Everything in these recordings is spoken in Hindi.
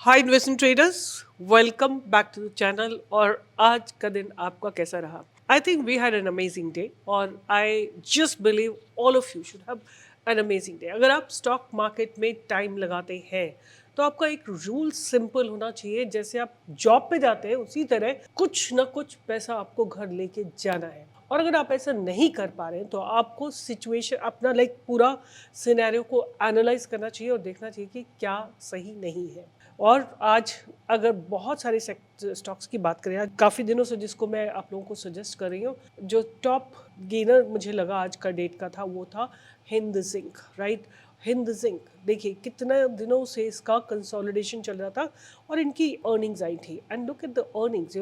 Hi investment traders, welcome back to the channel. और आज का दिन आपका कैसा रहा? I think we had an amazing day और I just believe all of you should have an amazing day. अगर आप स्टॉक मार्केट में टाइम लगाते हैं तो आपका एक रूल सिंपल होना चाहिए। जैसे आप जॉब पे जाते हैं उसी तरह कुछ ना कुछ पैसा आपको घर लेके जाना है। और अगर आप ऐसा नहीं कर पा रहे हैं तो आपको सिचुएशन अपना पूरा सिनेरियो को एनालाइज करना चाहिए और देखना चाहिए कि क्या सही नहीं है। और आज अगर बहुत सारे स्टॉक्स की बात करें, आज काफ़ी दिनों से जिसको मैं आप लोगों को सजेस्ट कर रही हूँ, जो टॉप गेनर मुझे लगा आज का डेट का था वो था Hind zinc, right. Hind zinc देखिए कितने दिनों से इसका कंसोलिडेशन चल रहा था और इनकी अर्निंग्स आई थी। And look at the earnings,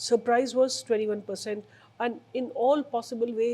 surprise was 21%। And in all possible way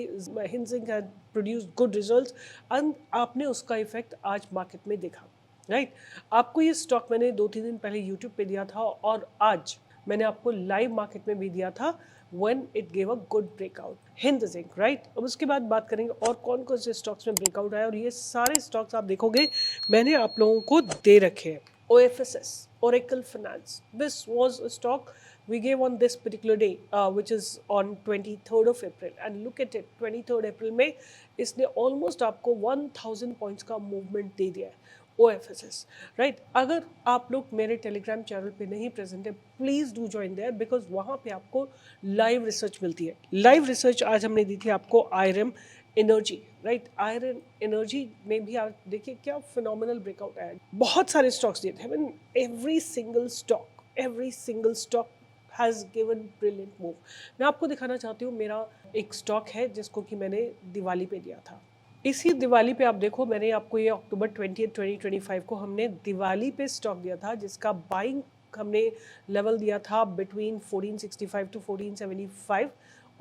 Hind zinc had produced good results. And आपने उसका इफेक्ट आज मार्केट में देखा, राइट। आपको ये स्टॉक मैंने 2-3 दिन पहले यूट्यूब पे दिया था और आज मैंने आपको लाइव मार्केट में भी दिया था when it gave a good breakout, Hind zinc, right. अब उसके बाद बात करेंगे और कौन कौन से स्टॉक्स में ब्रेकआउट आया। और ये सारे स्टॉक्स आप देखोगे मैंने आप लोगों को दे रखे हैं। OFSS, Oracle Finance, this was a stock we gave on this particular day, which is on 23rd of April. And look at it, 23rd April में इसने almost आपको 1000 पॉइंट्स का मूवमेंट दे दिया है। OFSS, right. अगर आप लोग मेरे टेलीग्राम चैनल पे नहीं प्रेजेंट है, please do join there, because वहाँ पे आपको लाइव रिसर्च मिलती है। लाइव रिसर्च आज हमने दी थी आपको iron energy, right. Iron energy में भी आप देखिए क्या फिनोमिनल ब्रेकआउट आया। बहुत सारे स्टॉक्स दिए थे, every single stock has given brilliant move. मैं आपको दिखाना चाहती हूँ, मेरा एक स्टॉक है जिसको कि मैंने दिवाली पे दिया था। इसी दिवाली पे आप देखो, मैंने आपको ये अक्टूबर 20, 2025 को हमने दिवाली पे स्टॉक दिया था जिसका बाइंग हमने लेवल दिया था बिटवीन 1465 टू 1475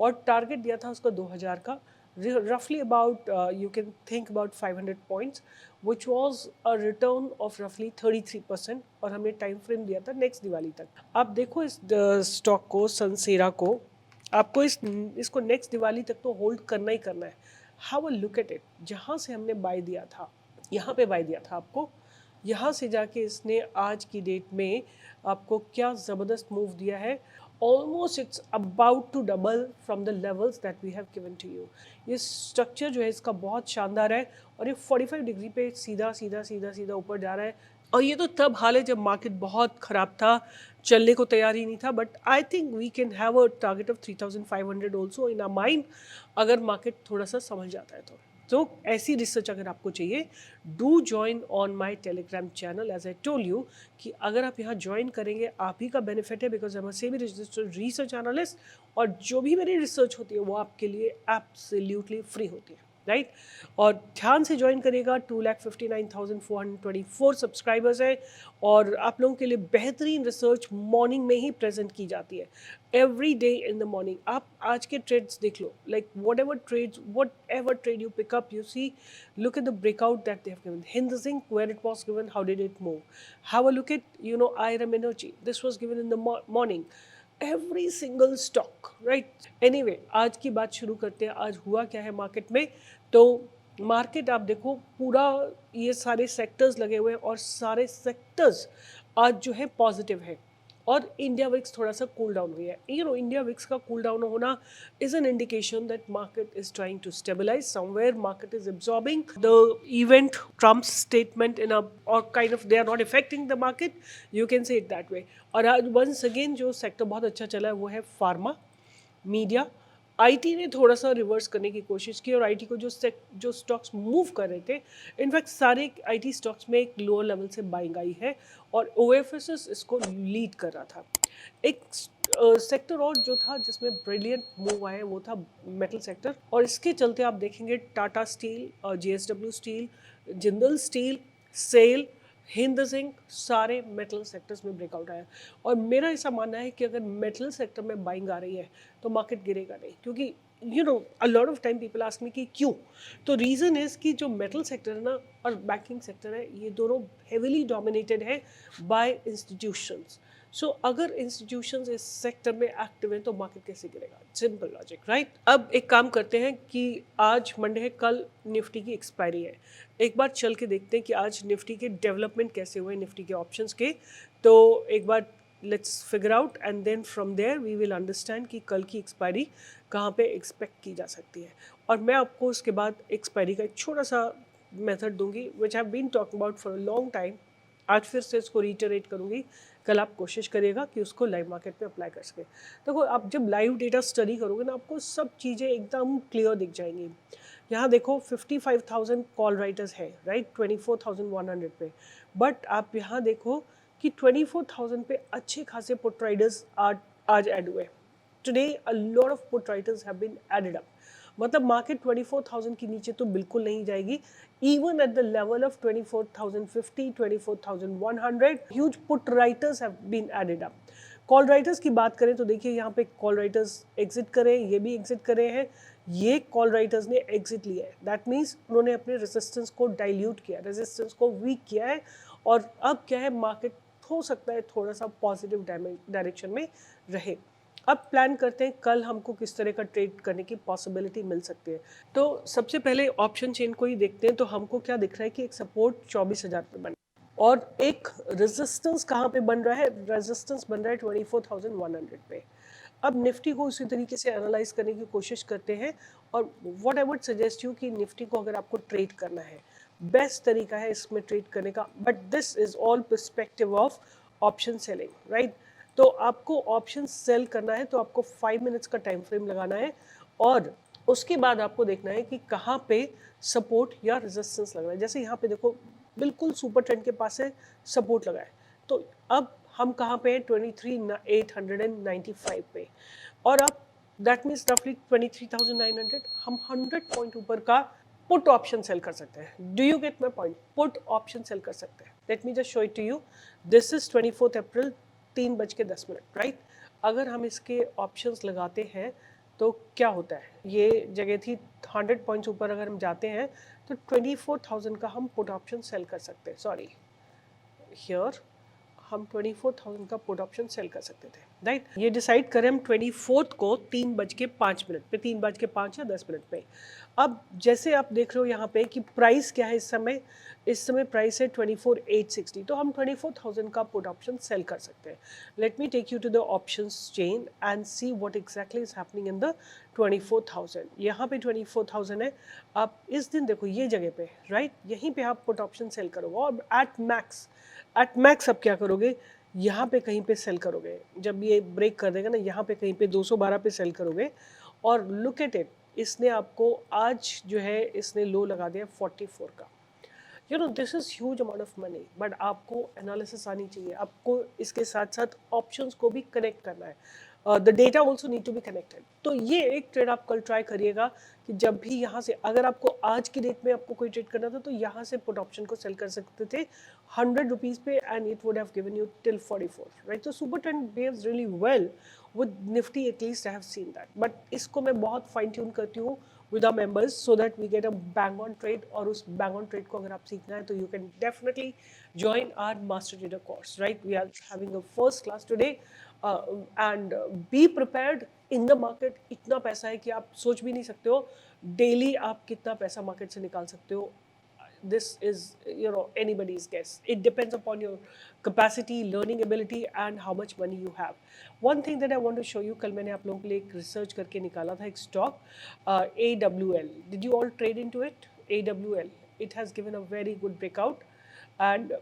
और टारगेट दिया था उसका 2000 का, roughly about you can think about 500 points, which was a return of roughly 33%। और हमने टाइम फ्रेम दिया था नेक्स्ट दिवाली तक। आप देखो इस स्टॉक को, सनसेरा को, आपको इसको नेक्स्ट दिवाली तक तो होल्ड करना ही करना है। How a look at it, जहाँ से हमने बाय दिया था, यहाँ पे बाय दिया था आपको, यहाँ से जाके इसने आज की डेट में आपको क्या ज़बरदस्त मूव दिया है। Almost it's about to double from the levels that we have given to you. ये स्ट्रक्चर जो है इसका बहुत शानदार है और ये 45 डिग्री पे सीधा सीधा सीधा सीधा ऊपर जा रहा है। और ये तो तब हाल है जब मार्केट बहुत ख़राब था, चलने को तैयार ही नहीं था। But I think we can have a target of 3500 also in a mind, अगर मार्केट थोड़ा सा समझ जाता है तो ऐसी रिसर्च अगर आपको चाहिए, do join on my Telegram channel. As I told you कि अगर आप यहाँ ज्वाइन करेंगे आप ही का बेनिफिट है, because I am a semi registered research analyst और जो भी मेरी रिसर्च होती है वो आपके लिए एब्सोल्युटली फ्री होती है, राइट। और ध्यान से ज्वाइन करिएगा। 2,59,424 सब्सक्राइबर्स हैं और आप लोगों के लिए बेहतरीन रिसर्च मॉर्निंग में ही प्रेजेंट की जाती है, every day in the morning. आप आज के ट्रेड्स देख लो, like whatever trade you pick up, you see, look at the breakout that they have given. Hind Zinc, where it was given, how did it move? Have a look at, IRM Energy. This was given in the morning. Every single stock, right? Anyway, आज की बात शुरू करते हैं। आज हुआ क्या है मार्केट में? तो मार्केट आप देखो पूरा, ये सारे सेक्टर्स लगे हुए हैं और सारे सेक्टर्स आज जो है पॉजिटिव है। और इंडिया विक्स थोड़ा सा कूल डाउन हुई है। इंडिया विक्स का कूल डाउन होना is an indication that market is trying to stabilize somewhere. Market is absorbing the event, Trump's statement in a, or kind of they are not affecting the market, you can say it that way. और आज once again जो सेक्टर बहुत अच्छा चला है वो है फार्मा, मीडिया। आईटी ने थोड़ा सा रिवर्स करने की कोशिश की और आईटी को जो स्टॉक्स मूव कर रहे थे, इनफैक्ट सारे आईटी स्टॉक्स में एक लोअर लेवल से बाइंग आई है और ओएफएसएस इसको लीड कर रहा था। एक सेक्टर और जो था जिसमें ब्रिलियंट मूव आए वो था मेटल सेक्टर। और इसके चलते आप देखेंगे Tata steel, JSW steel, Jindal steel, SAIL, Hind zinc, सारे मेटल सेक्टर्स में ब्रेकआउट आया। और मेरा ऐसा मानना है कि अगर मेटल सेक्टर में बाइंग आ रही है तो मार्केट गिरेगा नहीं, क्योंकि a lot of time people ask me कि क्यों। तो रीज़न है कि जो मेटल सेक्टर है ना और बैंकिंग सेक्टर है, ये दोनों हेविली डोमिनेटेड है बाय इंस्टीट्यूशंस। सो अगर इंस्टीट्यूशंस इस सेक्टर में एक्टिव हैं तो मार्केट कैसे गिरेगा? Simple logic, right? अब एक काम करते हैं कि आज मंडे है, कल निफ्टी की एक्सपायरी है। एक बार चल के देखते हैं कि आज निफ्टी के डेवलपमेंट कैसे हुए, निफ्टी के ऑप्शंस के। तो एक बार let's figure out and then from there we will understand कि कल की एक्सपायरी कहाँ पे एक्सपेक्ट की जा सकती है। और मैं आपको उसके बाद एक्सपायरी का एक छोटा सा मेथड दूंगी which have been talking about for a long time. आज फिर से इसको रिटरेट करूंगी, कल आप कोशिश करिएगा कि उसको लाइव मार्केट में अप्लाई कर सके। देखो, आप जब लाइव डेटा स्टडी करोगे ना, आपको सब चीज़ें एकदम क्लियर दिख जाएंगी। यहाँ देखो 55,000 कॉल राइटर्स है, राइट, 24,100 पे। बट आप यहाँ देखो कि 24,000 पे अच्छे खासे पुट राइडर्स आज ऐड हुए। Today a lot of put writers have been added up. मतलब मार्केट 24,000 के नीचे तो बिल्कुल नहीं जाएगी। Even at the level of 24,050, 24,100 huge put writers have been added up. Call writers की बात करें तो देखिए यहाँ पे कॉल राइटर्स एग्जिट करे, ये भी एग्जिट करे हैं। ये कॉल राइटर्स ने एग्जिट लिया है, दैट मीन्स उन्होंने अपने रेजिस्टेंस को डाइल्यूट किया, रेजिस्टेंस को वीक किया है। और अब क्या है, मार्केट हो सकता है थोड़ा सा पॉजिटिव डायरेक्शन में रहे। अब प्लान करते हैं कल हमको किस तरह का ट्रेड करने की पॉसिबिलिटी मिल सकती है। तो सबसे पहले ऑप्शन चेन को ही देखते हैं। तो हमको क्या दिख रहा है कि एक सपोर्ट 24,000 पे बन और एक रेजिस्टेंस कहाँ पे बन रहा है, रेजिस्टेंस बन रहा है 24,100 पे। अब निफ्टी को उसी तरीके से एनालाइज करने की कोशिश करते हैं। और what I would suggest you कि निफ्टी को अगर आपको ट्रेड करना है, बेस्ट तरीका है इसमें ट्रेड करने का, but this is all perspective of option selling, right? तो आपको ऑप्शन सेल करना है तो आपको 5 मिनट्स का टाइम फ्रेम लगाना है और उसके बाद आपको देखना है कि कहाँ पे सपोर्ट या रेजिस्टेंस लग रहा है। जैसे यहाँ पे देखो, बिल्कुल सुपर ट्रेंड के पास से सपोर्ट लगा है। तो अब हम कहाँ पे हैं, 23,895 पे। और अब दैट मीन्स रफली 23,900, हम 100 पॉइंट ऊपर का पुट ऑप्शन सेल कर सकते हैं। Do you get my point? Put option sell कर सकते हैं। Let me just show it to you. This is 24 April, 3:10, right? अगर हम इसके ऑप्शंस लगाते हैं तो क्या होता है, ये जगह थी 100 पॉइंट्स ऊपर। अगर हम जाते हैं तो 24,000 का हम पुट ऑप्शन सेल कर सकते हैं। सॉरी, हियर हम 24,000 का पुट ऑप्शन सेल कर सकते थे, राइट? ये डिसाइड करें हम 24 को 3:05 पे, 3:05 या 10 मिनट पे। अब जैसे आप देख रहे हो यहाँ पे कि प्राइस क्या है इस समय प्राइस है 24,860। तो हम 24,000 का पुट ऑप्शन सेल कर सकते हैं। Let me take you to the options chain and see what exactly is happening in the 24,000। यहाँ पे 24,000 है। आप इस दिन देखो ये जगह पे, राइट, यहीं पे आप पुट ऑप्शन सेल करोगे और एट मैक्स आप क्या करोगे, यहाँ पे कहीं पे सेल करोगे। जब ये ब्रेक कर देगा ना, यहाँ पे कहीं पे 212 पे सेल करोगे। और लुक एट इट, इसने आपको आज जो है इसने लो लगा दिया 44 का। You know this is huge amount of money, but आपको एनालिसिस आनी चाहिए। आपको इसके साथ साथ ऑप्शंस को भी कनेक्ट करना है। The data also need to be connected. तो ये एक ट्रेड आप कल ट्राई करिएगा कि जब भी यहाँ से, अगर आपको आज की डेट में आपको कोई ट्रेड करना था तो यहाँ से पुट ऑप्शन को सेल कर सकते थे 100 रुपीज़ पे and it would have given you till 44, right? तो super trend behaves really well with Nifty, at least I have seen that. But इसको मैं बहुत फाइन ट्यून करती हूँ with our members so that we get a bang on trade। और उस bang on trade को अगर आप सीखना है तो you can definitely join our master trader course, right? We are having a first class today and be prepared in the market। इतना पैसा है कि आप सोच भी नहीं सकते हो डेली आप कितना पैसा मार्केट से निकाल सकते हो। This is, you know, anybody's guess. It depends upon your capacity, learning ability and how much money you have. One thing that I want to show you, कल मैंने आप लोगों के लिए एक रिसर्च करके निकाला था एक stock AWL। Did you all trade into it? AWL, it has given a very good breakout and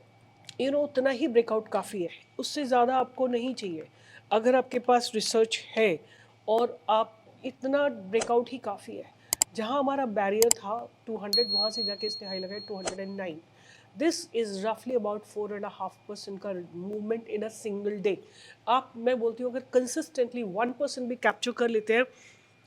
you know उतना ही ब्रेकआउट काफ़ी है, उससे ज़्यादा आपको नहीं चाहिए। अगर आपके पास रिसर्च है और आप, इतना ब्रेकआउट ही काफ़ी है। जहाँ हमारा बैरियर था 200, वहाँ से जाके इसने हाई लगाया 209। दिस इज़ रफली अबाउट 4.5% का movement in a single day. आप, मैं बोलती हूँ अगर कंसिस्टेंटली 1% भी कैप्चर कर लेते हैं,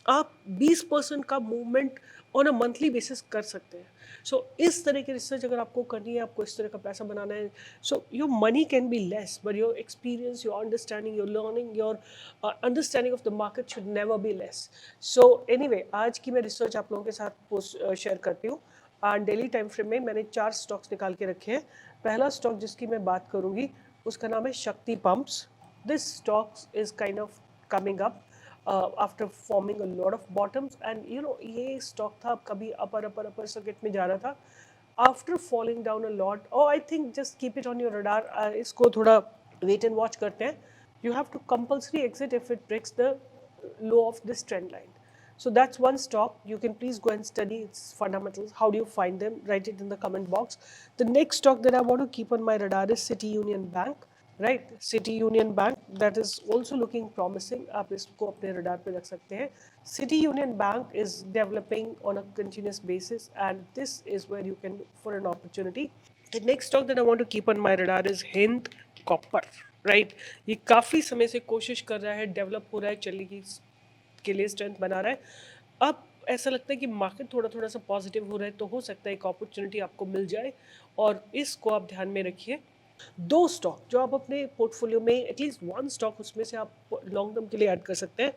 आप 20% का movement on a monthly basis कर सकते हैं। सो इस तरह की रिसर्च अगर आपको करनी है, आपको इस तरह का पैसा बनाना है, so your money can be less but your experience, your understanding, your learning, your understanding of the market should never be less. So anyway, आज की मैं रिसर्च आप लोगों के साथ शेयर करती हूँ। डेली टाइम फ्रेम में मैंने 4 स्टॉक्स निकाल के रखे हैं। पहला स्टॉक जिसकी मैं बात करूँगी उसका नाम है शक्ति pumps. this stocks is kind of coming up after forming a lot of bottoms, and ये stock था कभी upper circuit में जा रहा था, after falling down a lot. Oh, I think just keep it on your radar. इसको थोड़ा wait and watch करते हैं. You have to compulsory exit if it breaks the low of this trend line. So that's one stock. You can please go and study its fundamentals. How do you find them? Write it in the comment box. The next stock that I want to keep on my radar is City Union Bank. Right, City Union Bank, that is also looking promising. आप इसको अपने radar पे रख सकते हैं. City Union Bank is developing on a continuous basis, and this is where you can look for an opportunity. The next stock that I want to keep on my radar is Hind Copper. Right, ये काफ़ी समय से कोशिश कर रहा है, डेवलप हो रहा है, चलने की के लिए स्ट्रेंथ बना रहा है. अब ऐसा लगता है कि मार्केट थोड़ा थोड़ा सा पॉजिटिव हो रहा है, तो हो सकता है एक अपॉर्चुनिटी आपको मिल जाए, और इसको आप ध्यान में रखिए. दो स्टॉक जो आप अपने पोर्टफोलियो में, एटलीस्ट वन स्टॉक उसमें से आप लॉन्ग टर्म के लिए ऐड कर सकते हैं,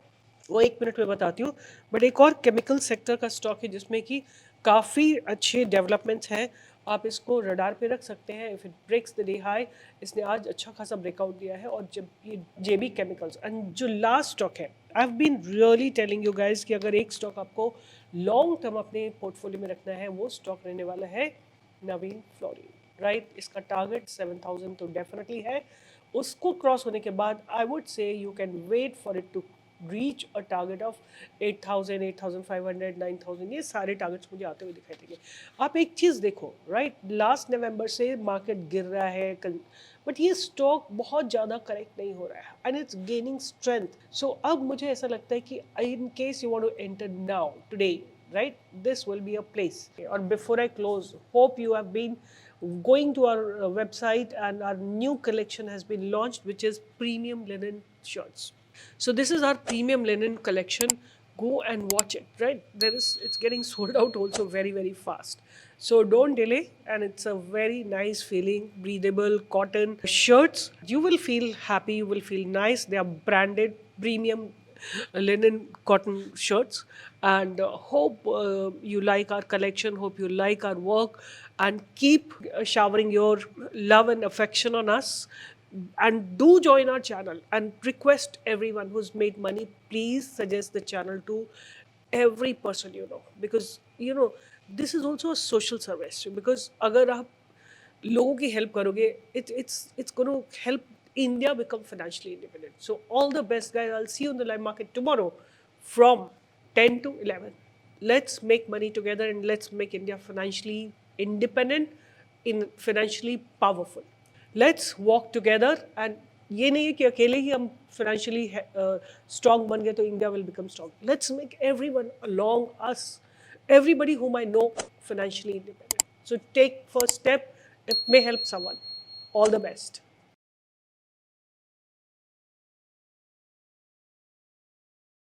वो 1 मिनट में बताती हूँ. बट एक और केमिकल सेक्टर का स्टॉक है जिसमें कि काफ़ी अच्छे डेवलपमेंट्स हैं. आप इसको रडार पे रख सकते हैं. If it breaks the day high, इसने आज अच्छा खासा ब्रेकआउट दिया है. और जब ये जेबी केमिकल्स, एंड जो लास्ट स्टॉक है, I have been really telling you guys कि अगर एक स्टॉक आपको लॉन्ग टर्म अपने पोर्टफोलियो में रखना है, वो स्टॉक रहने वाला है नवीन फ्लोरिन. राइट, इसका टारगेट 7,000 तो डेफिनेटली है. उसको क्रॉस होने के बाद I would say you can wait for it to reach a target of 8,000, 8,500, 9,000. ये सारे टारगेट्स मुझे आते हुए दिखाई देंगे. आप एक चीज़ देखो, राइट, लास्ट नवंबर से मार्केट गिर रहा है, बट ये स्टॉक बहुत ज़्यादा करेक्ट नहीं हो रहा है, and it's gaining strength. So अब मुझे ऐसा लगता है कि in case you want to enter now today, right, this will be a place. Or before I close, hope you have been going to our website, and our new collection has been launched, which is premium linen shirts. So this is our premium linen collection. Go and watch it. Right, it's getting sold out also very very fast. So don't delay, and it's a very nice feeling, breathable cotton shirts. You will feel happy, you will feel nice. They are branded premium linen cotton shirts, and hope you like our collection, hope you like our work, and keep showering your love and affection on us. And do join our channel, and request everyone who's made money, please suggest the channel to every person you know, because this is also a social service. Because अगर आप लोगों की हेल्प करोगे, it's going to help India become financially independent. So all the best, guys. I'll see you in the live market tomorrow from 10 to 11. Let's make money together, and let's make India financially independent, in financially powerful. Let's walk together, and ये नहीं है कि अकेले ही हम financially strong बन गए तो India will become strong. Let's make everyone along us, everybody whom I know, financially independent. So take first step. It may help someone. All the best.